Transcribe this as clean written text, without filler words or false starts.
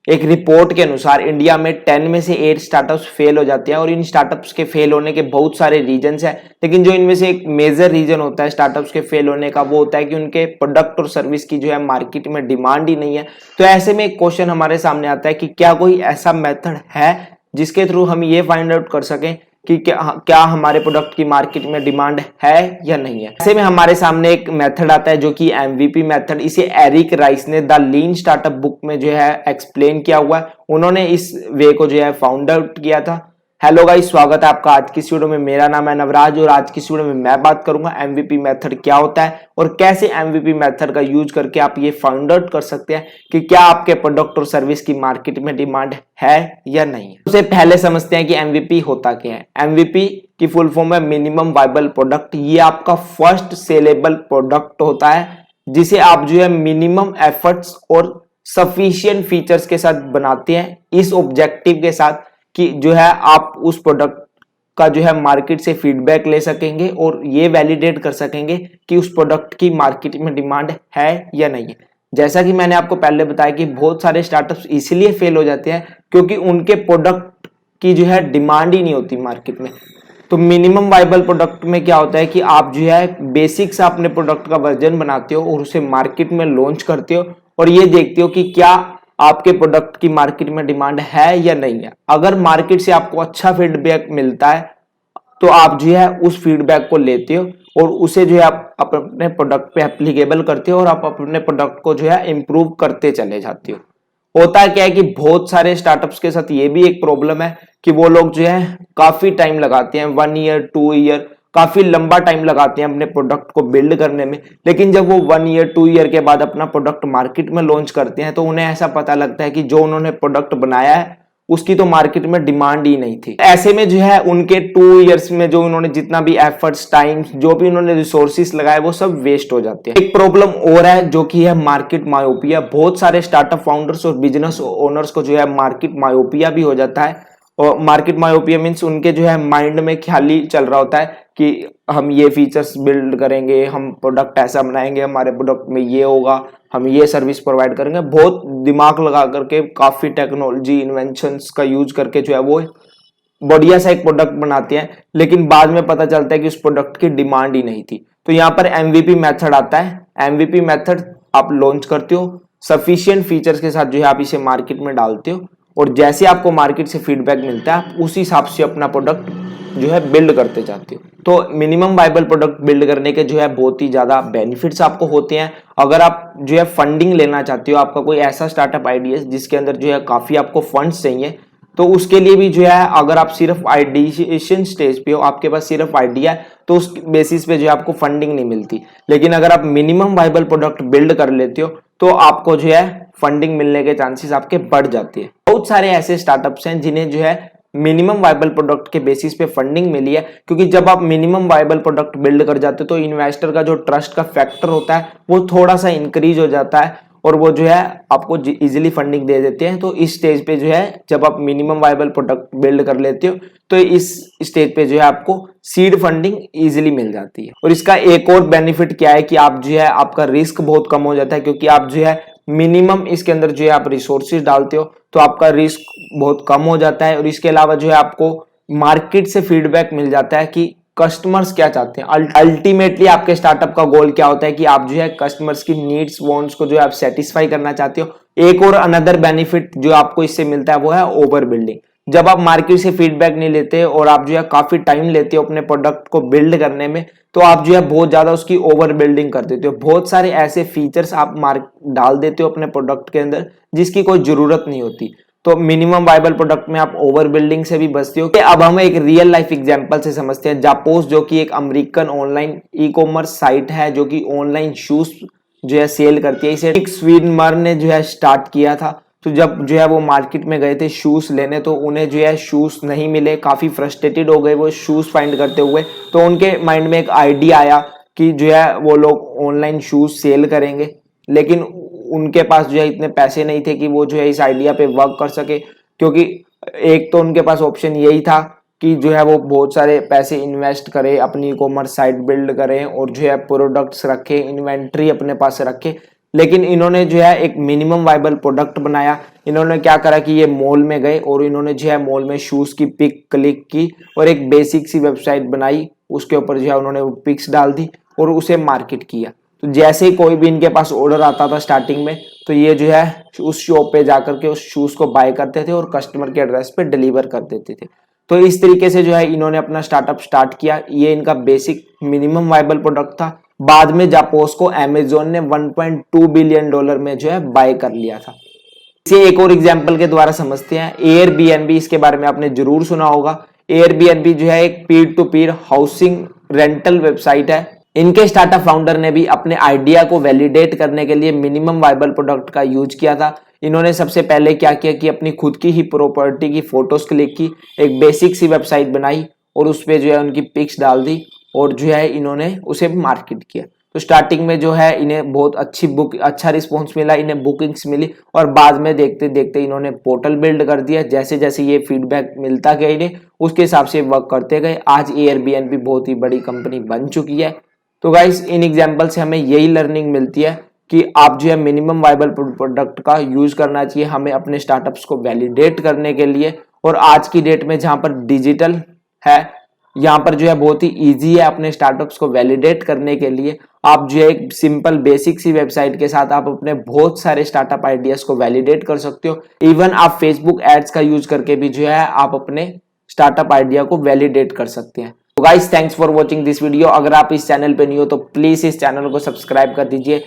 एक रिपोर्ट के अनुसार इंडिया में 10 में से 8 स्टार्टअप्स फेल हो जाते हैं और इन स्टार्टअप्स के फेल होने के बहुत सारे रीजंस हैं, लेकिन जो इनमें से एक मेजर रीजन होता है स्टार्टअप्स के फेल होने का वो होता है कि उनके प्रोडक्ट और सर्विस की जो है मार्केट में डिमांड ही नहीं है। तो ऐसे में एक क्वेश्चन हमारे सामने आता है कि क्या कोई ऐसा मेथड है जिसके थ्रू हम ये फाइंड आउट कर सकें कि क्या हमारे प्रोडक्ट की मार्केट में डिमांड है या नहीं है। ऐसे में हमारे सामने एक मेथड आता है जो कि एमवीपी मेथड। इसे एरिक राइस ने द लीन स्टार्टअप बुक में जो है एक्सप्लेन किया हुआ है। उन्होंने इस वे को जो है फाउंड आउट किया था। हेलो गाइस, स्वागत है आपका आज की इस वीडियो में। मेरा नाम है नवराज और आज की इस वीडियो में मैं बात करूंगा एमवीपी मेथड क्या होता है और कैसे एमवीपी मेथड का यूज करके आप ये फाइंड आउट कर सकते हैं कि क्या आपके प्रोडक्ट और सर्विस की मार्केट में डिमांड है या नहीं है। सबसे पहले समझते हैं कि एमवीपी होता क्या है। एमवीपी की फुल फॉर्म है मिनिमम वायबल प्रोडक्ट। ये आपका फर्स्ट सेलेबल प्रोडक्ट होता है जिसे आप जो है मिनिमम एफर्ट्स और सफिशिएंट फीचर्स के साथ बनाते हैं, इस ऑब्जेक्टिव के साथ कि जो है आप उस प्रोडक्ट का जो है मार्केट से फीडबैक ले सकेंगे और ये वैलिडेट कर सकेंगे कि उस प्रोडक्ट की मार्केट में डिमांड है या नहीं है। जैसा कि मैंने आपको पहले बताया कि बहुत सारे स्टार्टअप्स इसलिए फेल हो जाते हैं क्योंकि उनके प्रोडक्ट की जो है डिमांड ही नहीं होती मार्केट में। तो मिनिमम वायबल प्रोडक्ट में क्या होता है कि आप जो है बेसिक से अपने प्रोडक्ट का वर्जन बनाते हो और उसे मार्केट में लॉन्च करते हो और ये देखते हो कि क्या आपके प्रोडक्ट की मार्केट में डिमांड है या नहीं है। अगर मार्केट से आपको अच्छा फीडबैक मिलता है तो आप जो है उस फीडबैक को लेते हो और उसे जो है आप अपने प्रोडक्ट पे एप्लीकेबल करते हो और आप अपने प्रोडक्ट को जो है इंप्रूव करते चले जाते हो। होता क्या है कि बहुत सारे स्टार्टअप्स के साथ ये भी एक प्रॉब्लम है कि वो लोग जो है काफी टाइम लगाते हैं, 1 ईयर 2 ईयर, काफी लंबा टाइम लगाते हैं अपने प्रोडक्ट को बिल्ड करने में। लेकिन जब वो 1 ईयर 2 ईयर के बाद अपना प्रोडक्ट मार्केट में लॉन्च करते हैं तो उन्हें ऐसा पता लगता है कि जो उन्होंने प्रोडक्ट बनाया है उसकी तो मार्केट में डिमांड ही नहीं थी। ऐसे में जो है उनके 2 इयर्स में जो उन्होंने जितना भी एफर्ट्स, टाइम, जो भी उन्होंने रिसोर्सेस लगाए वो सब वेस्ट हो जाते हैं। एक प्रॉब्लम और है जो कि है मार्केट मायोपिया। बहुत सारे स्टार्टअप फाउंडर्स और बिजनेस ओनर्स को जो है मार्केट मायोपिया भी हो जाता है। और मार्केट मायोपिया मीन्स उनके जो है माइंड में ख्याली चल रहा होता है कि हम ये फीचर्स बिल्ड करेंगे, हम प्रोडक्ट ऐसा बनाएंगे, हमारे प्रोडक्ट में ये होगा, हम ये सर्विस प्रोवाइड करेंगे। बहुत दिमाग लगा करके काफी टेक्नोलॉजी इन्वेंशंस का यूज करके जो है वो बढ़िया सा एक प्रोडक्ट बनाते हैं, लेकिन बाद में पता चलता है कि उस प्रोडक्ट की डिमांड ही नहीं थी। तो यहाँ पर एमवीपी मेथड आता है। एमवीपी मेथड आप लॉन्च करते हो, सफिशिएंट फीचर्स के साथ जो है आप इसे मार्केट में डालते हो और जैसे आपको मार्केट से फीडबैक मिलता है आप उसी हिसाब से अपना प्रोडक्ट जो है बिल्ड करते जाते हो। तो मिनिमम वायबल प्रोडक्ट बिल्ड करने के जो है बहुत ही ज्यादा बेनिफिट्स आपको होते हैं। अगर आप जो है फंडिंग लेना चाहते हो, आपका कोई ऐसा स्टार्टअप आइडिया जिसके अंदर जो है काफी आपको फंड्स चाहिए, तो उसके लिए भी जो है अगर आप सिर्फ आइडिएशन स्टेज पे हो, आपके पास सिर्फ आइडिया है, तो उस बेसिस पे जो है आपको फंडिंग नहीं मिलती। लेकिन अगर आप मिनिमम वायबल प्रोडक्ट बिल्ड कर लेते हो तो आपको जो है फंडिंग मिलने के चांसेस आपके बढ़ जाते हैं। बहुत सारे ऐसे स्टार्टअप्स हैं जिन्हें जो है मिनिमम वायबल प्रोडक्ट के बेसिस पे फंडिंग मिली है, क्योंकि जब आप मिनिमम वायबल प्रोडक्ट बिल्ड कर जाते हो तो इन्वेस्टर का जो ट्रस्ट का फैक्टर होता है वो थोड़ा सा इंक्रीज हो जाता है और वो जो है आपको इजीली फंडिंग दे देते हैं। तो इस स्टेज पे जो है जब आप मिनिमम वायबल प्रोडक्ट बिल्ड कर लेते हो तो इस स्टेज पे जो है आपको सीड फंडिंग इजीली मिल जाती है। और इसका एक और बेनिफिट क्या है कि आप जो है आपका रिस्क बहुत कम हो जाता है, क्योंकि आप जो है मिनिमम इसके अंदर जो है आप रिसोर्सेज डालते हो तो आपका रिस्क बहुत कम हो जाता है। और इसके अलावा जो है आपको मार्केट से फीडबैक मिल जाता है कि कस्टमर्स क्या चाहते हैं। अल्टीमेटली आपके स्टार्टअप का गोल क्या होता है कि आप जो है कस्टमर्स की नीड्स वांट्स को जो है आप सेटिस्फाई करना चाहते हो। एक और अनदर बेनिफिट जो आपको इससे मिलता है वो है ओवर बिल्डिंग। जब आप मार्केट से फीडबैक नहीं लेते और आप जो है काफी टाइम लेते हो अपने प्रोडक्ट को बिल्ड करने में, तो आप जो है बहुत ज्यादा उसकी ओवर बिल्डिंग कर देते हो। बहुत सारे ऐसे फीचर्स आप डाल देते हो अपने प्रोडक्ट के अंदर जिसकी कोई जरूरत नहीं होती। तो मिनिमम वायबल प्रोडक्ट में आप ओवर बिल्डिंग से भी बचते हो। अब हम एक रियल लाइफ एग्जांपल से समझते हैं। जापोस जो कि एक American online e commerce site है जो कि ऑनलाइन शूज जो है सेल करती है। इसे एक स्वीडमर ने जो है स्टार्ट किया था। तो जब जो है वो मार्केट में गए थे शूज लेने तो उन्हें जो है शूज नहीं मिले, काफी फ्रस्ट्रेटेड हो गए वो शूज फाइंड करते हुए। तो उनके माइंड में एक आइडिया आया कि जो है वो लोग ऑनलाइन शूज सेल करेंगे, लेकिन उनके पास जो है इतने पैसे नहीं थे कि वो जो है इस आइडिया पे वर्क कर सके। क्योंकि एक तो उनके पास ऑप्शन यही था कि जो है वो बहुत सारे पैसे इन्वेस्ट करें, अपनी ई कॉमर्स साइट बिल्ड करें और जो है प्रोडक्ट्स रखें, इन्वेंट्री अपने पास रखें, लेकिन इन्होंने जो है एक मिनिमम वाइबल प्रोडक्ट बनाया। इन्होंने क्या करा कि ये मॉल में गए और इन्होंने जो है मॉल में शूज की पिक क्लिक की और एक बेसिक सी वेबसाइट बनाई, उसके ऊपर जो है उन्होंने वो पिक्स डाल दी और उसे मार्केट किया। तो जैसे ही कोई भी इनके पास ऑर्डर आता था स्टार्टिंग में, तो ये जो है उस शॉप पे जाकर के उस शूज को बाय करते थे और कस्टमर के एड्रेस पे डिलीवर कर देते थे। तो इस तरीके से जो है इन्होंने अपना स्टार्टअप स्टार्ट किया। ये इनका बेसिक मिनिमम वाइबल प्रोडक्ट था। बाद में जापोस को अमेजोन ने 1.2 बिलियन डॉलर में जो है बाय कर लिया था। इसे एक और एग्जांपल के द्वारा समझते हैं, एयरबीएनबी। इसके बारे में आपने जरूर सुना होगा। एयरबीएनबी जो है एक पीर to Pir housing rental website है। इनके स्टार्टअप फाउंडर ने भी अपने आइडिया को वैलिडेट करने के लिए मिनिमम वाइबल प्रोडक्ट का यूज किया था। इन्होंने सबसे पहले क्या किया कि अपनी खुद की ही प्रॉपर्टी की फोटोज क्लिक की, एक बेसिक सी वेबसाइट बनाई और उस पे जो है उनकी पिक्स डाल दी और जो है इन्होंने उसे मार्केट किया। तो स्टार्टिंग में जो है इन्हें बहुत अच्छा रिस्पॉन्स मिला, इन्हें बुकिंग्स मिली और बाद में देखते देखते इन्होंने पोर्टल बिल्ड कर दिया। जैसे जैसे ये फीडबैक मिलता गया इन्हें, उसके हिसाब से वर्क करते गए। आज एयरबीएनबी बहुत ही बड़ी कंपनी बन चुकी है। तो गाइस, इन एग्जाम्पल से हमें यही लर्निंग मिलती है कि आप जो है मिनिमम वाइबल प्रोडक्ट का यूज करना चाहिए हमें अपने स्टार्टअप्स को वैलिडेट करने के लिए। और आज की डेट में जहां पर डिजिटल है, यहाँ पर जो है बहुत ही इजी है अपने स्टार्टअप्स को वैलिडेट करने के लिए। आप जो है एक सिंपल बेसिक सी वेबसाइट के साथ आप अपने बहुत सारे स्टार्टअप आइडियाज को वैलिडेट कर सकते हो। इवन आप फेसबुक एड्स का यूज करके भी जो है आप अपने स्टार्टअप आइडिया को वैलिडेट कर सकते हैं। तो guys, thanks for watching this video. अगर आप इस चैनल पे नहीं हो तो प्लीज इस चैनल को सब्सक्राइब कर दीजिए।